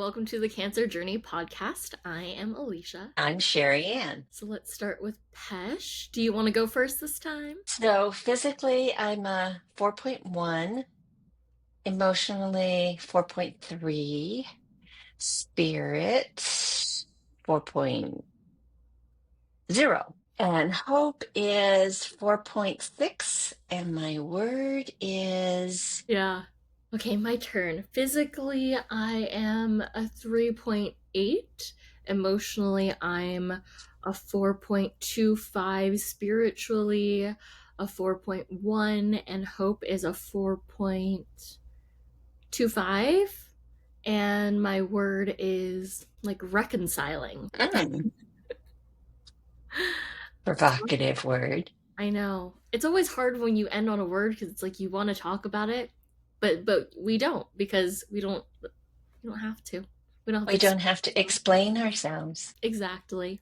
welcome to the Cancer Journey podcast. I am Alicia. I'm Sherry Ann. So let's start with Pesh. Do you want to go first this time? So physically, I'm a 4.1, emotionally 4.3, spirit 4.0, and hope is 4.6, and my word is Yeah. Okay, my turn. Physically, I am a 3.8. Emotionally, I'm a 4.25. Spiritually, a 4.1. And hope is a 4.25. And my word is like reconciling. provocative word. I know. It's always hard when you end on a word because it's like you want to talk about it, but we don't because we don't have to. We don't have to We don't explain have to ourselves. explain ourselves. Exactly.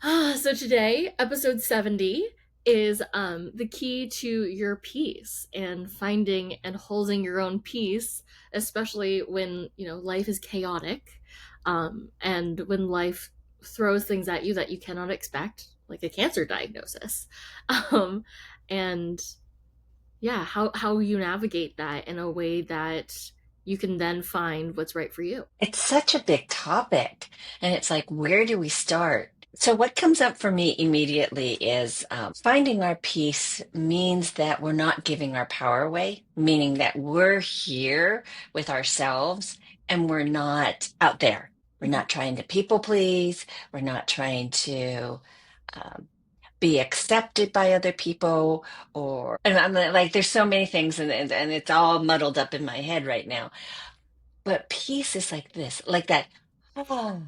So today, episode 70 is the key to your peace and finding and holding your own peace, especially when, life is chaotic, and when life throws things at you that you cannot expect, like a cancer diagnosis. Um, and yeah, how you navigate that in a way that you can then find what's right for you. It's such a big topic, and it's like, where do we start? So, what comes up for me immediately is finding our peace means that we're not giving our power away, meaning that we're here with ourselves and we're not out there. We're Mhm. not trying to people please. We're not trying to um, be accepted by other people, and I'm like, there's so many things, and it's all muddled up in my head right now. But peace is like this, like that. Oh,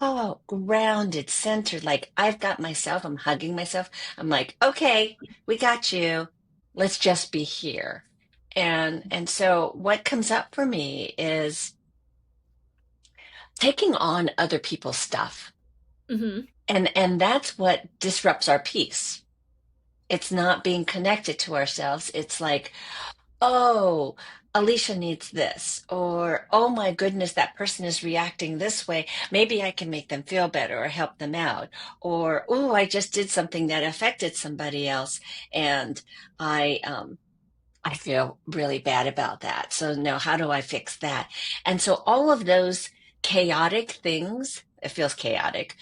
oh, grounded, centered. Like I've got myself. I'm hugging myself. I'm like, okay, we got you. Let's just be here. And so what comes up for me is taking on other people's stuff. Mhm. And that's what disrupts our peace. It's not being connected to ourselves. It's like, oh, Alicia needs this, or oh my goodness, that person is reacting this way. Maybe I can make them feel better or help them out. Or oh, I just did something that affected somebody else, and I feel really bad about that. So now, how do I fix that? And so all of those chaotic things, it feels chaotic,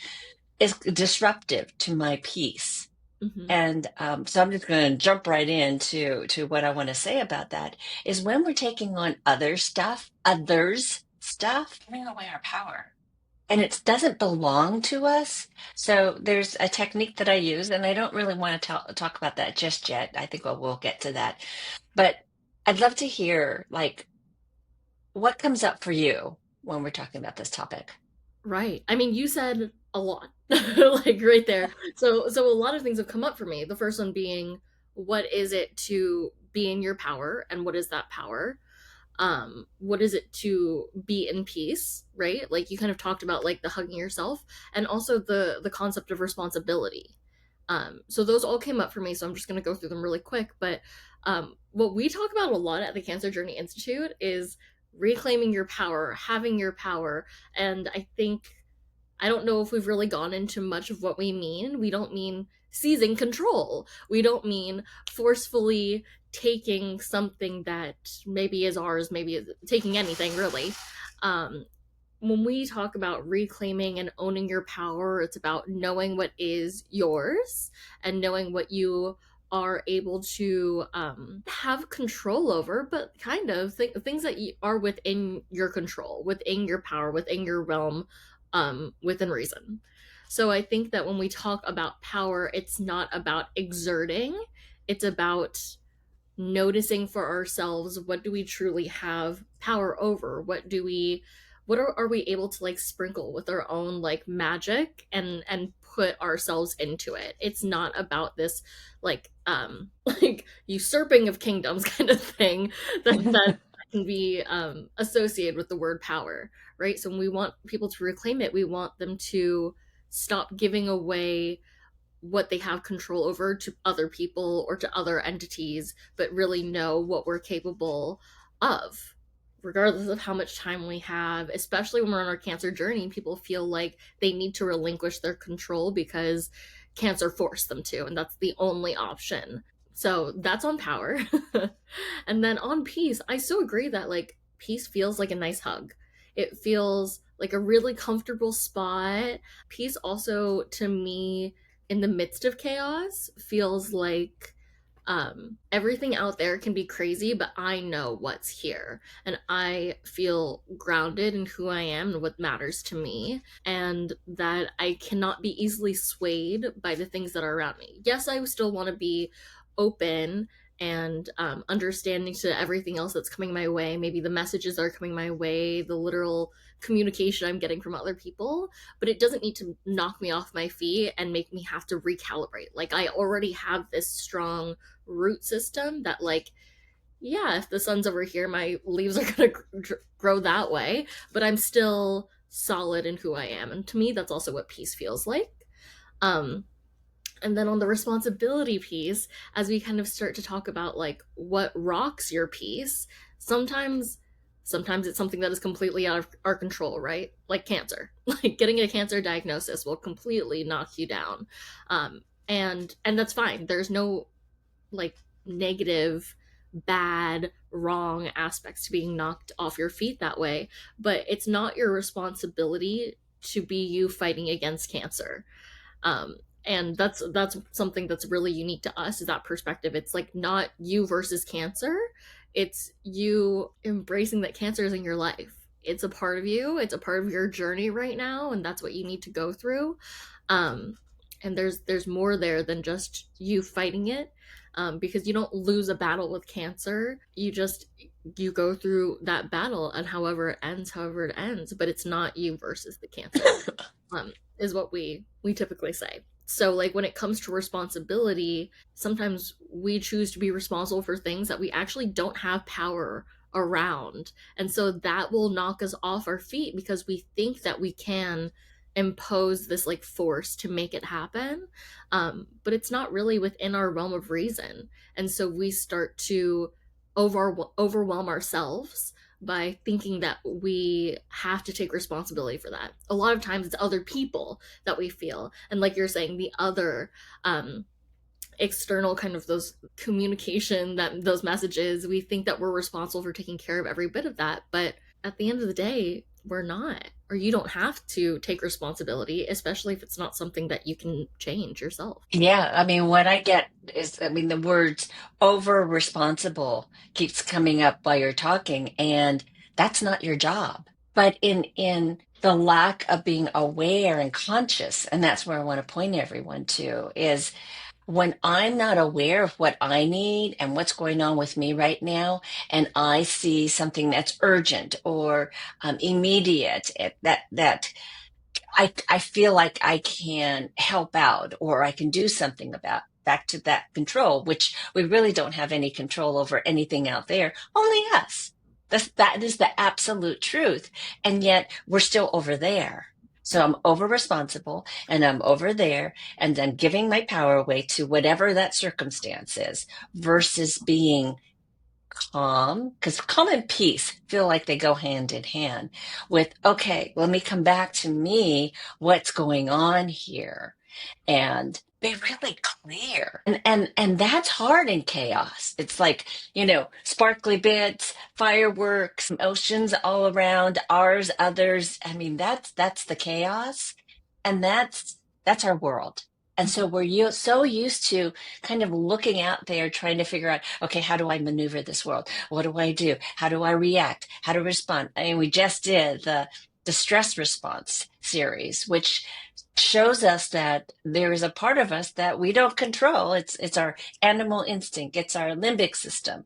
is disruptive to my peace. Mhm. And so I'm just going to jump right into to what I want to say about that is when we're taking on others stuff, giving away our power. And it doesn't belong to us. So there's a technique that I use, and I don't really want to talk about that just yet. I think we'll get to that. But I'd love to hear, like, what comes up for you when we're talking about this topic. Right. I mean, you said a lot, like right there. So a lot of things have come up for me. The first one being, what is it to be in your power, and what is that power? What is it to be in peace, right? Like you kind of talked about like the hugging yourself, and also the concept of responsibility. So those all came up for me. So I'm just gonna go through them really quick. But what we talk about a lot at the Cancer Journey Institute is reclaiming your power, having your power, and I don't know if we've really gone into much of what we mean. We don't mean seizing control. We don't mean forcefully taking something that maybe is ours, maybe is taking anything really. Um, when we talk about reclaiming and owning your power, it's about knowing what is yours and knowing what you are able to have control over, but kind of things that are within your control, within your power, within your realm, within reason. So I think that when we talk about power, it's not about exerting, it's about noticing for ourselves what do we truly have power over, are we able to like sprinkle with our own like magic and put ourselves into it. It's not about this like like usurping of kingdoms kind of thing that can be associated with the word power, right? So when we want people to reclaim it, we want them to stop giving away what they have control over to other people or to other entities, but really know what we're capable of, regardless of how much time we have, especially when we're on our cancer journey, people feel like they need to relinquish their control because cancer forced them to, and that's the only option. So that's on power. And then on peace, I so agree that like peace feels like a nice hug. It feels like a really comfortable spot. Peace also to me in the midst of chaos feels like everything out there can be crazy, but I know what's here. And I feel grounded in who I am and what matters to me. And that I cannot be easily swayed by the things that are around me. Yes, I still want to be open and understanding to everything else that's coming my way, maybe the messages that are coming my way, the literal communication I'm getting from other people, but it doesn't need to knock me off my feet and make me have to recalibrate. Like, I already have this strong root system that, like, yeah, if the sun's over here, my leaves are going to grow that way, but I'm still solid in who I am. And to me, that's also what peace feels like. Um, and then on the responsibility piece, as we kind of start to talk about like what rocks your peace, sometimes sometimes it's something that is completely out of our control, right? Like cancer. Like getting a cancer diagnosis will completely knock you down. Um, and that's fine. There's no like negative, bad, wrong aspects to being knocked off your feet that way, but it's not your responsibility to be you fighting against cancer. um and that's something that's really unique to us, is that perspective. It's like not you versus cancer, it's you embracing that cancer is in your life. It's a part of you, it's a part of your journey right now, and that's what you need to go through. um and there's more there than just you fighting it, because you don't lose a battle with cancer, you go through that battle, and however it ends, but it's not you versus the cancer, is what we typically say. So like when it comes to responsibility, sometimes we choose to be responsible for things that we actually don't have power around. And so that will knock us off our feet because we think that we can impose this like force to make it happen. But it's not really within our realm of reason. And so we start to overwhelm ourselves by thinking that we have to take responsibility for that. A lot of times it's other people that we feel. And like you're saying, the other external kind of those communication, that those messages, we think that we're responsible for taking care of every bit of that. But at the end of the day, we're not. Or you don't have to take responsibility, especially if it's not something that you can change yourself. Yeah, I mean, what I get is, I mean, the words over responsible keeps coming up while you're talking, and that's not your job. But in the lack of being aware and conscious, and that's where I want to point everyone to, is when I'm not aware of what I need and what's going on with me right now, and I see something that's urgent or immediate, that I feel like I can help out or I can do something about, back to that control, which we really don't have any control over anything out there, only us. That is the absolute truth. And yet we're still over there. So I'm over responsible and I'm over there and then giving my power away to whatever that circumstance is versus being calm, because calm and peace feel like they go hand in hand with, okay, let me come back to me, what's going on here, and be really clear. And that's hard in chaos. It's like, sparkly bits, fireworks, oceans all around, ours, others. I mean, that's the chaos. And that's our world. And so we're so used to kind of looking out there, trying to figure out, okay, how do I maneuver this world? What do I do? How do I react? How to respond? I mean, we just did the stress response series, which shows us that there is a part of us that we don't control. It's our animal instinct. It's our limbic system.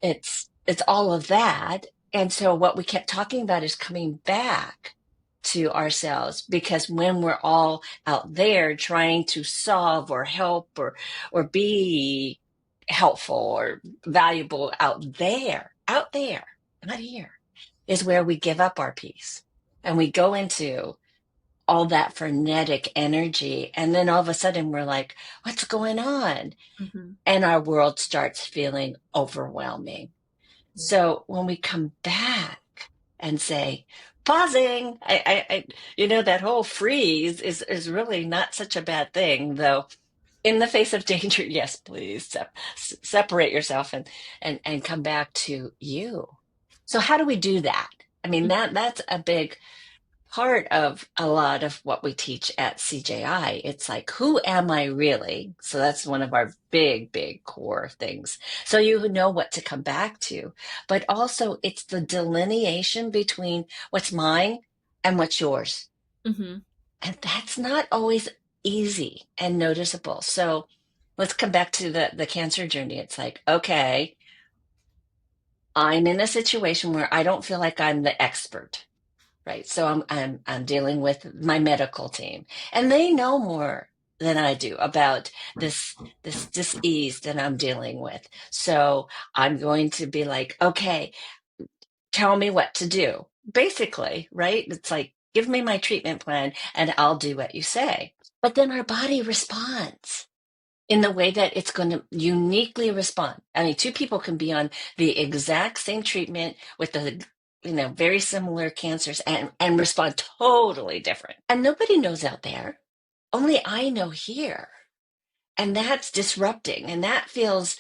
It's all of that. And so what we kept talking about is coming back to ourselves, because when we're all out there trying to solve or help or be helpful or valuable out there, not here, is where we give up our peace and we go into all that frenetic energy. And then all of a sudden we're like, what's going on? Mm-hmm. And our world starts feeling overwhelming. So when we come back and say, pausing, that whole freeze is really not such a bad thing, though. In the face of danger, yes, please separate yourself and come back to you. So how do we do that? I mean, that's a big part of a lot of what we teach at CJI. It's like, who am I really? So that's one of our big, big core things. So you know what to come back to, but also it's the delineation between what's mine and what's yours. Mm-hmm. And that's not always easy and noticeable. So let's come back to the cancer journey. It's like, okay, I'm in a situation where I don't feel like I'm the expert. Right. So I'm dealing with my medical team, and they know more than I do about this disease that I'm dealing with. So I'm going to be like, okay, tell me what to do. Basically, right? It's like, give me my treatment plan and I'll do what you say. But then our body responds in the way that it's going to uniquely respond. I mean, two people can be on the exact same treatment with the very similar cancers and respond totally different. And nobody knows out there. Only I know here. And that's disrupting. And that feels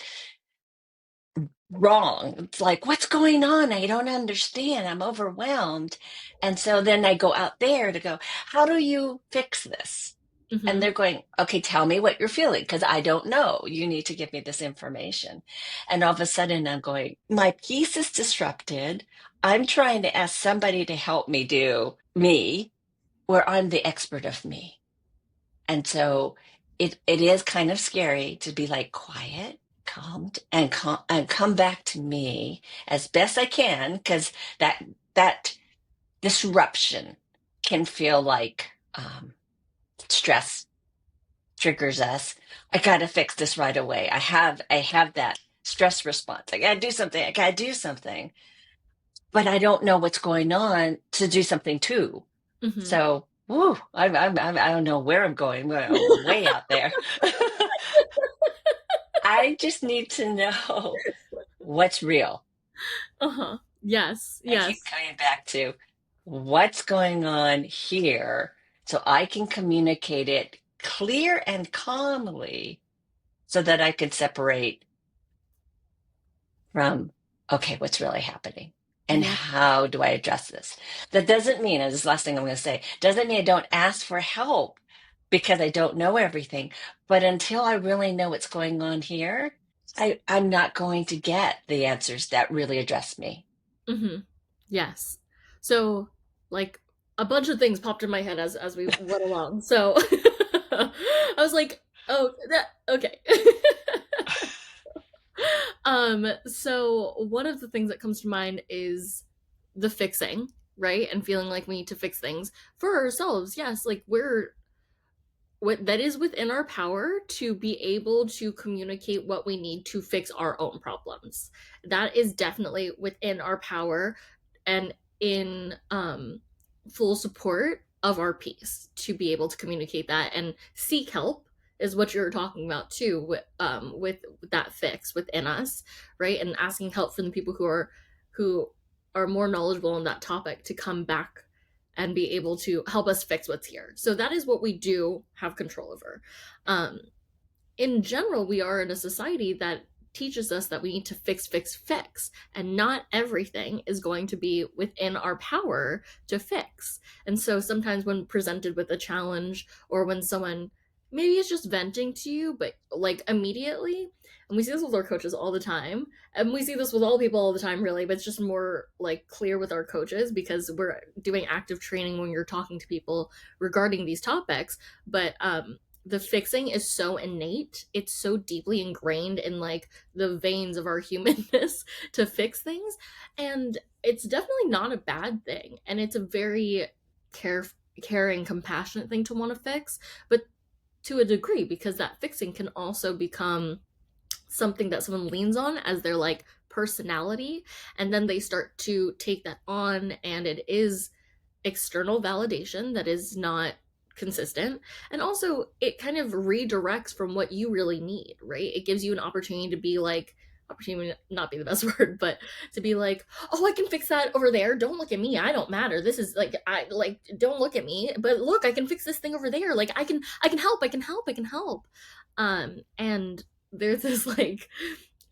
wrong. It's like, what's going on? I don't understand. I'm overwhelmed. And so then I go out there to go, how do you fix this? And Mm-hmm. they're going, okay, tell me what you're feeling because I don't know. You need to give me this information. And all of a sudden I'm going, my peace is disrupted. I'm trying to ask somebody to help me do me where I'm the expert of me. And so it is kind of scary to be like quiet, calmed, and come back to me as best I can because that disruption can feel like stress triggers us. I gotta fix this right away. I have that stress response. I gotta do something. I gotta do something. But I don't know what's going on to do something too. Mm-hmm. So, woo, I don't know where I'm going. We're way out there. I just need to know what's real. Uh-huh. Yes, I keep yes. coming back to what's going on here so I can communicate it clear and calmly so that I can separate from, okay, what's really happening? And Yeah. how do I address this? That doesn't mean, and this is the last thing I'm going to say, doesn't mean I don't ask for help because I don't know everything. But until I really know what's going on here, I'm not going to get the answers that really address me. Mm-hmm. Yes. So, like, a bunch of things popped in my head as we went along. So, I was like, "Oh, that okay." So one of the things that comes to mind is the fixing, right? And feeling like we need to fix things for ourselves. Yes, like we're what that is within our power to be able to communicate what we need to fix our own problems. That is definitely within our power and in full support of our piece to be able to communicate that and seek help is what you're talking about too with that fix within us, right? And asking help from the people who are more knowledgeable on that topic to come back and be able to help us fix what's here. So that is what we do have control over. Um, in general, we are in a society that teaches us that we need to fix, fix, fix, and not everything is going to be within our power to fix. And so sometimes when presented with a challenge or when someone maybe is just venting to you, but like immediately, and we see this with our coaches all the time, and we see this with all people all the time, really, but it's just more like clear with our coaches because we're doing active training when you're talking to people regarding these topics. But the fixing is so innate, it's so deeply ingrained in like the veins of our humanness to fix things, and it's definitely not a bad thing, and it's a very care caring compassionate thing to want to fix, but to a degree because that fixing can also become something that someone leans on as their like personality, and then they start to take that on, and it is external validation that is not consistent, and also it kind of redirects from what you really need, right? It gives you an opportunity to be like, opportunity may not be the best word, but to be like, oh, I can fix that over there. Don't look at me. I don't matter. This is like, I like, don't look at me. But look, I can fix this thing over there. Like, I can help. I can help. I can help. And there's this like,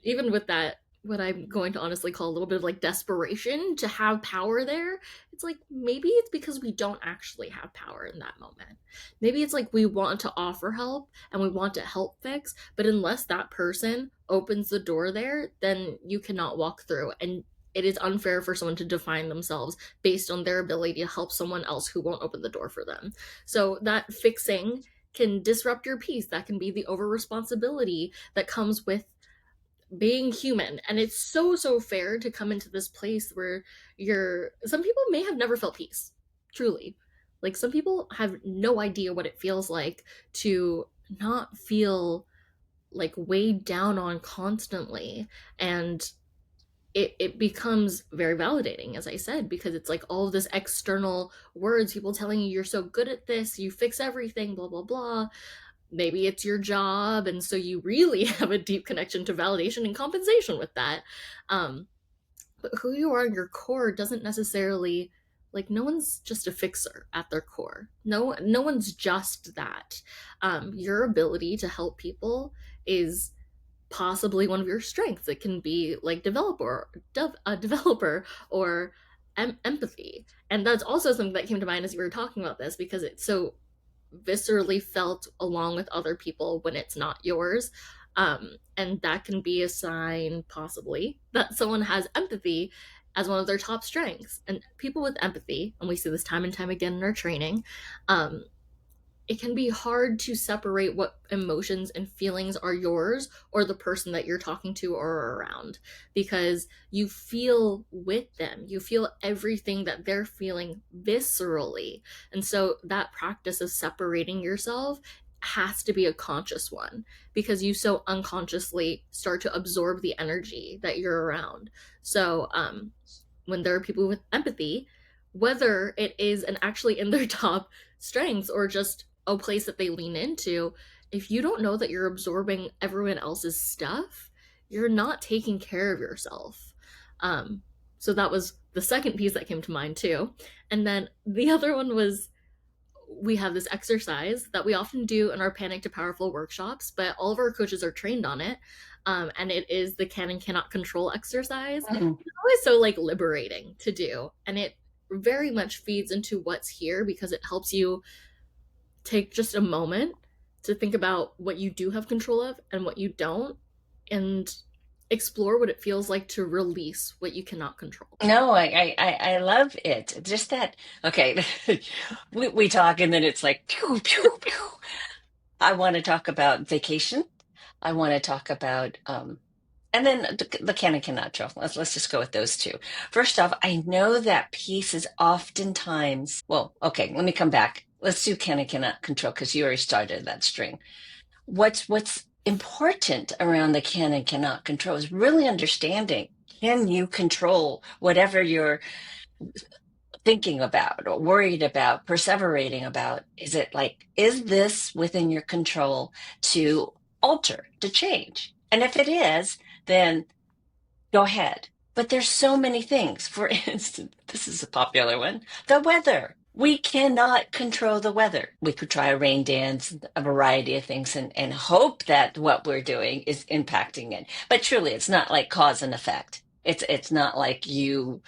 even with that, what I'm going to honestly call a little bit of like desperation to have power there. It's like maybe it's because we don't actually have power in that moment. Maybe it's like we want to offer help and we want to help fix, but unless that person opens the door there, then you cannot walk through. And it is unfair for someone to define themselves based on their ability to help someone else who won't open the door for them. So that fixing can disrupt your peace. That can be the over responsibility that comes with being human. And it's so so fair to come into this place where you're, some people may have never felt peace, truly. Like some people have no idea what it feels like to not feel like weighed down on constantly. And it becomes very validating, as I said, because it's like all of this external words, people telling you you're so good at this, you fix everything, blah blah blah. Maybe it's your job, and so you really have a deep connection to validation and compensation with that. um but who you are in your core doesn't necessarily, like, no one's just a fixer at their core. No one's just that. Your ability to help people is possibly one of your strengths. It can be like a developer, or empathy. And that's also something that came to mind as you were talking about this, because it's so viscerally felt along with other people when it's not yours. And that can be a sign, possibly, that someone has empathy as one of their top strengths. And people with empathy, and we see this time and time again in our training, um, it can be hard to separate what emotions and feelings are yours or the person that you're talking to or around, because you feel with them. You feel everything that they're feeling viscerally. And so that practice of separating yourself has to be a conscious one, because you so unconsciously start to absorb the energy that you're around. So, when there are people with empathy, whether it is an actually in their top strengths or just a place that they lean into, if you don't know that you're absorbing everyone else's stuff, you're not taking care of yourself. Um, so that was the second piece that came to mind too. And then the other one was, we have this exercise that we often do in our Panic to Powerful workshops, but all of our coaches are trained on it. And it is the can and cannot control exercise. Mm. It's always so like liberating to do. And it very much feeds into what's here, because it helps you take just a moment to think about what you do have control of and what you don't, and explore what it feels like to release what you cannot control. No, I love it. Just that, okay, we talk and then it's like, pew, pew, pew. I want to talk about vacation. I want to talk about, and then the can and cannot control. Let's just go with those two. First off, I know that peace is oftentimes, well, okay, let me come back. Let's do can and cannot control because you already started that string. What's important around the can and cannot control is really understanding, can you control whatever you're thinking about or worried about, perseverating about? Is it like, is this within your control to alter, to change? And if it is, then go ahead. But there's so many things. For instance, this is a popular one, the weather. We cannot control the weather. We could try a rain dance, a variety of things, and hope that what we're doing is impacting it. But truly, it's not like cause and effect. It's not like you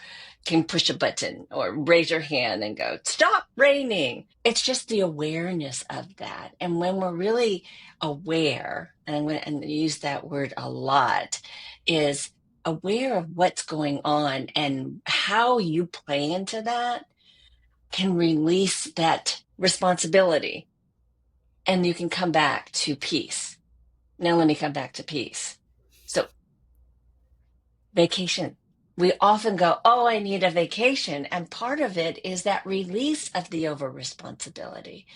can push a button or raise your hand and go, stop raining. It's just the awareness of that. And when we're really aware, and I'm going to use that word a lot, is aware of what's going on and how you play into that can release that responsibility, and you can come back to peace. Now, let me come back to peace. So, vacation. We often go, oh, I need a vacation. And part of it is that release of the over responsibility.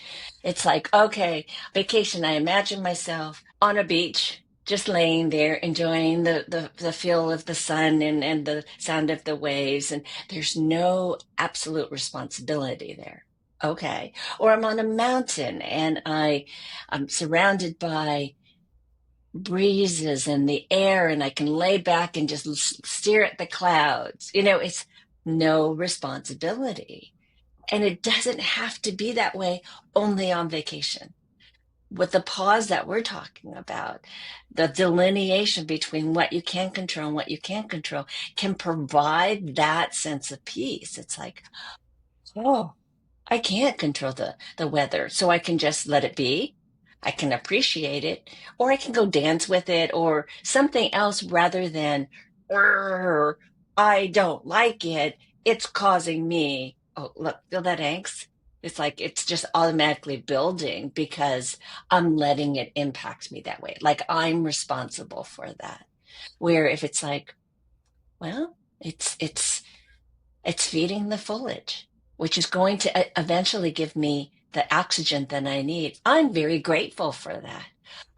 It's like, okay, vacation. I imagine myself on a beach, just laying there, enjoying the feel of the sun and the sound of the waves. And there's no absolute responsibility there. Okay. Or I'm on a mountain and I'm surrounded by breezes and the air, and I can lay back and just stare at the clouds. It's no responsibility. And it doesn't have to be that way only on vacation. With the pause that we're talking about, the delineation between what you can control and what you can't control can provide that sense of peace. It's like, oh, I can't control the weather, so I can just let it be. I can appreciate it, or I can go dance with it, or something else rather than, "Arr, I don't like it. It's causing me." Oh, look, feel that angst? It's like it's just automatically building because I'm letting it impact me that way. Like I'm responsible for that. Where if it's like, well, it's feeding the foliage, which is going to eventually give me the oxygen that I need. I'm very grateful for that.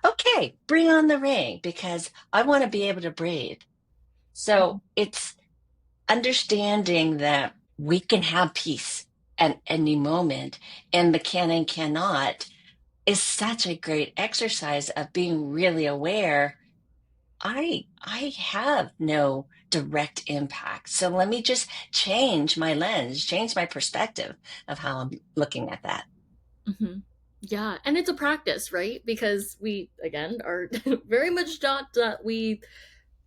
Okay, bring on the rain because I want to be able to breathe. So it's understanding that we can have peace at any moment, and the can and cannot is such a great exercise of being really aware. I have no direct impact. So let me just change my lens, change my perspective of how I'm looking at that. Mm-hmm. Yeah, and it's a practice, right? Because we, again, are very much taught that we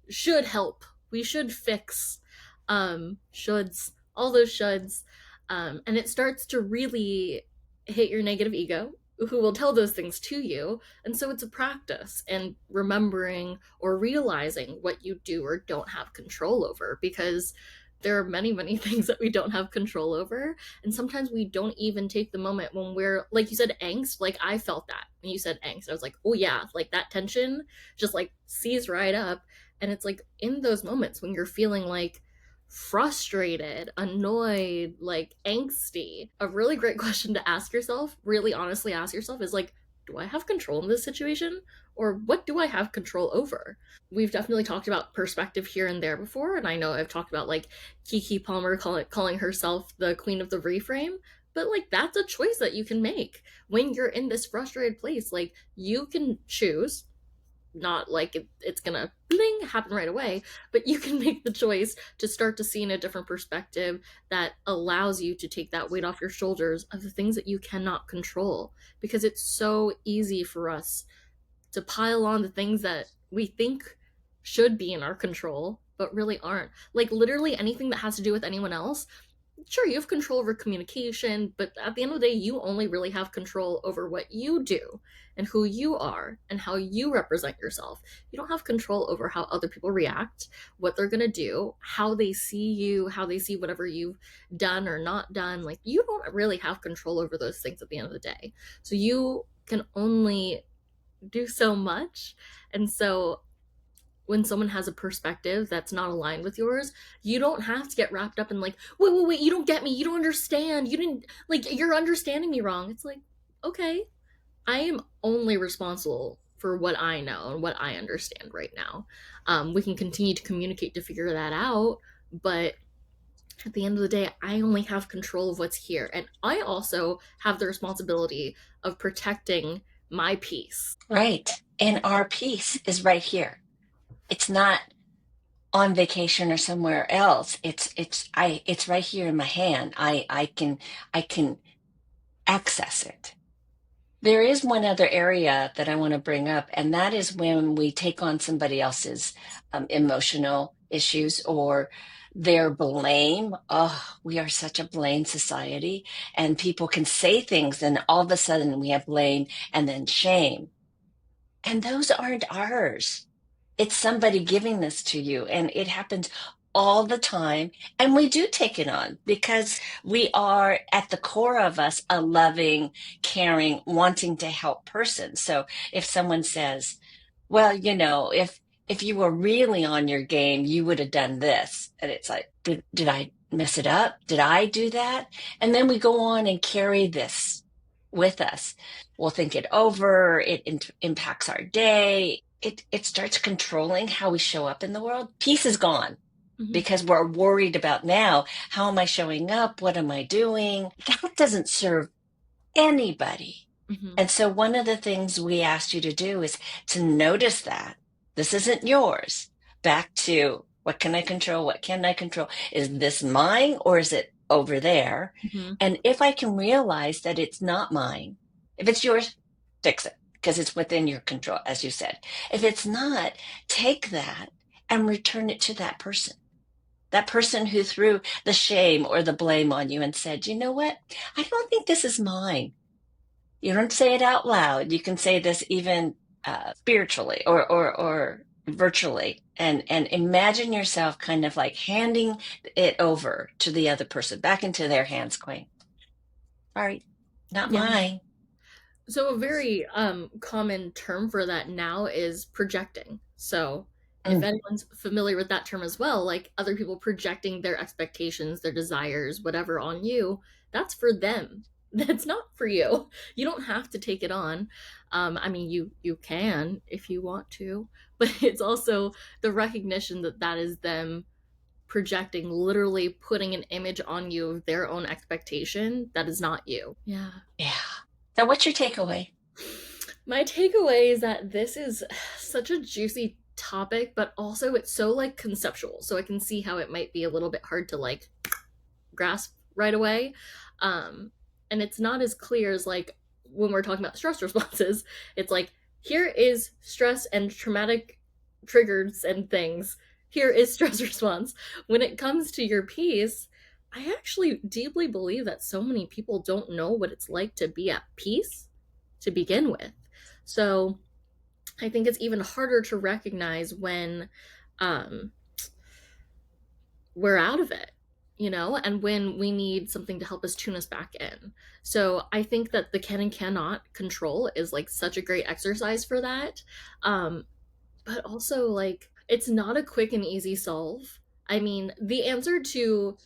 should help, we should fix, shoulds, all those shoulds, and it starts to really hit your negative ego, who will tell those things to you. And so it's a practice and remembering or realizing what you do or don't have control over, because there are many, many things that we don't have control over. And sometimes we don't even take the moment when we're, like you said, angst. Like I felt that when you said angst. I was like, oh yeah, like that tension just like seized right up. And it's like in those moments when you're feeling like frustrated, annoyed, like angsty, a really great question to ask yourself, really honestly ask yourself, is like, do I have control in this situation? Or what do I have control over? We've definitely talked about perspective here and there before, and I know I've talked about like Kiki Palmer calling herself the queen of the reframe, but like that's a choice that you can make when you're in this frustrated place. Like you can choose, not like it's gonna bling happen right away, but you can make the choice to start to see in a different perspective that allows you to take that weight off your shoulders of the things that you cannot control, because it's so easy for us to pile on the things that we think should be in our control but really aren't. Like literally anything that has to do with anyone else, sure, you have control over communication, but at the end of the day, you only really have control over what you do and who you are and how you represent yourself. You don't have control over how other people react, what they're going to do, how they see you, how they see whatever you've done or not done. Like, you don't really have control over those things at the end of the day. So, you can only do so much. And so, when someone has a perspective that's not aligned with yours, you don't have to get wrapped up in like, wait, you don't get me, you don't understand, you didn't, like, you're understanding me wrong. It's like, okay, I am only responsible for what I know and what I understand right now. We can continue to communicate to figure that out, but at the end of the day, I only have control of what's here. And I also have the responsibility of protecting my peace. Right. And our peace is right here. It's not on vacation or somewhere else. It's right here in my hand. I can access it. There is one other area that I want to bring up, and that is when we take on somebody else's emotional issues or their blame. Oh, we are such a blame society, and people can say things, and all of a sudden we have blame and then shame. And those aren't ours. It's somebody giving this to you, and it happens all the time. And we do take it on because we are at the core of us a loving, caring, wanting to help person. So if someone says, well, if you were really on your game, you would have done this. And it's like, did I mess it up? Did I do that? And then we go on and carry this with us. We'll think it over. It impacts our day. It starts controlling how we show up in the world. Peace is gone Mm-hmm. because we're worried about now. How am I showing up? What am I doing? That doesn't serve anybody. Mhm. And so one of the things we asked you to do is to notice that this isn't yours. Back to what can I control? What can I control? Is this mine or is it over there? Mhm. And if I can realize that it's not mine, if it's yours, fix it because it's within your control, as you said. If it's not, take that and return it to that person who threw the shame or the blame on you and said, you know what? I don't think this is mine. You don't say it out loud. You can say this even spiritually or virtually, and imagine yourself kind of like handing it over to the other person, back into their hands, going, "Sorry, not Yeah. mine." So a very common term for that now is projecting. So if Mm, anyone's familiar with that term as well, like other people projecting their expectations, their desires, whatever on you, that's for them. That's not for you. You don't have to take it on. I mean, you can if you want to, but it's also the recognition that that is them projecting, literally putting an image on you of their own expectation that is not you. Yeah. yeah. So, what's your takeaway? My takeaway is that this is such a juicy topic, but also it's so like conceptual. So I can see how it might be a little bit hard to like grasp right away. Um, and it's not as clear as like when we're talking about stress responses. It's like, here is stress and traumatic triggers and things. Here is stress response. When it comes to your peace, I actually deeply believe that so many people don't know what it's like to be at peace to begin with. So I think it's even harder to recognize when um, we're out of it, you know, and when we need something to help us tune us back in. So I think that the can and cannot control is like such a great exercise for that. Um, but also, like, it's not a quick and easy solve. I mean, the answer to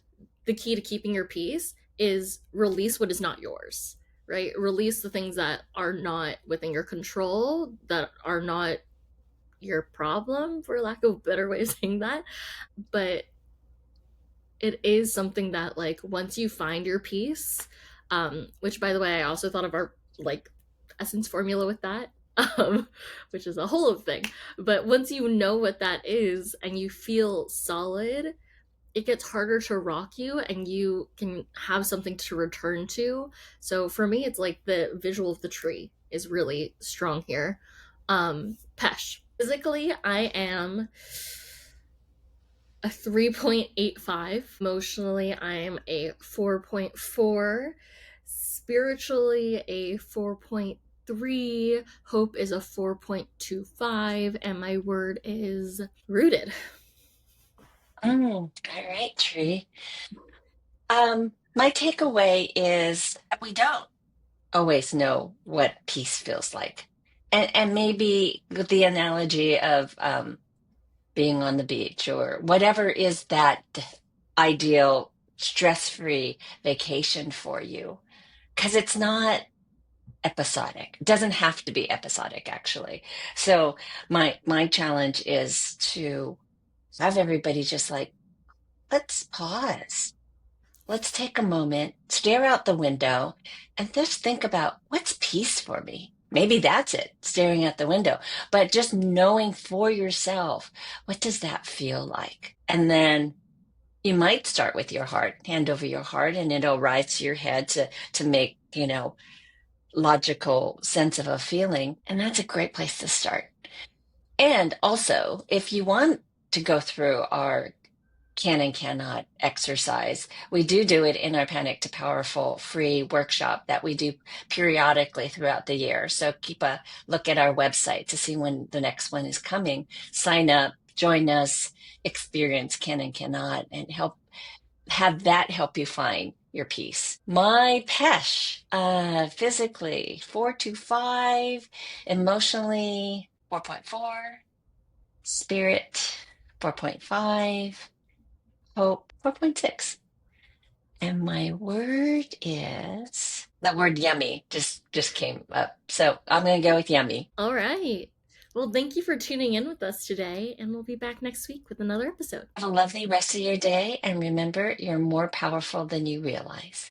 the key to keeping your peace is release what is not yours, right? Release the things that are not within your control, that are not your problem, for lack of a better way of saying that. But it is something that, like, once you find your peace, which, by the way, I also thought of our, like, essence formula with that, which is a whole other thing. But once you know what that is and you feel solid, it gets harder to rock you and you can have something to return to. So for me, it's like the visual of the tree is really strong here. Pesh. Physically, I am a 3.85. Emotionally, I'm a 4.4. Spiritually, a 4.3. Hope is a 4.25. And my word is rooted. All right, Tree. My takeaway is that we don't always know what peace feels like. And maybe with the analogy of being on the beach or whatever is that ideal stress-free vacation for you, because it's not episodic. It doesn't have to be episodic, actually. So my challenge is to have everybody just like, let's pause. Let's take a moment, stare out the window, and just think about what's peace for me. Maybe that's it, staring at the window, but just knowing for yourself, what does that feel like? And then you might start with your heart, hand over your heart, and it'll rise to your head to make, logical sense of a feeling. And that's a great place to start. And also, if you want to go through our can and cannot exercise. We do it in our Panic to Powerful free workshop that we do periodically throughout the year. So keep a look at our website to see when the next one is coming. Sign up, join us, experience can and cannot, and have that help you find your peace. My Pesh, physically 4 to 5, emotionally 4.4, spirit 4.5, hope 4.6. And my word is the word yummy just came up. So I'm going to go with yummy. All right. Well, thank you for tuning in with us today, and we'll be back next week with another episode. Have a lovely rest of your day. And remember, you're more powerful than you realize.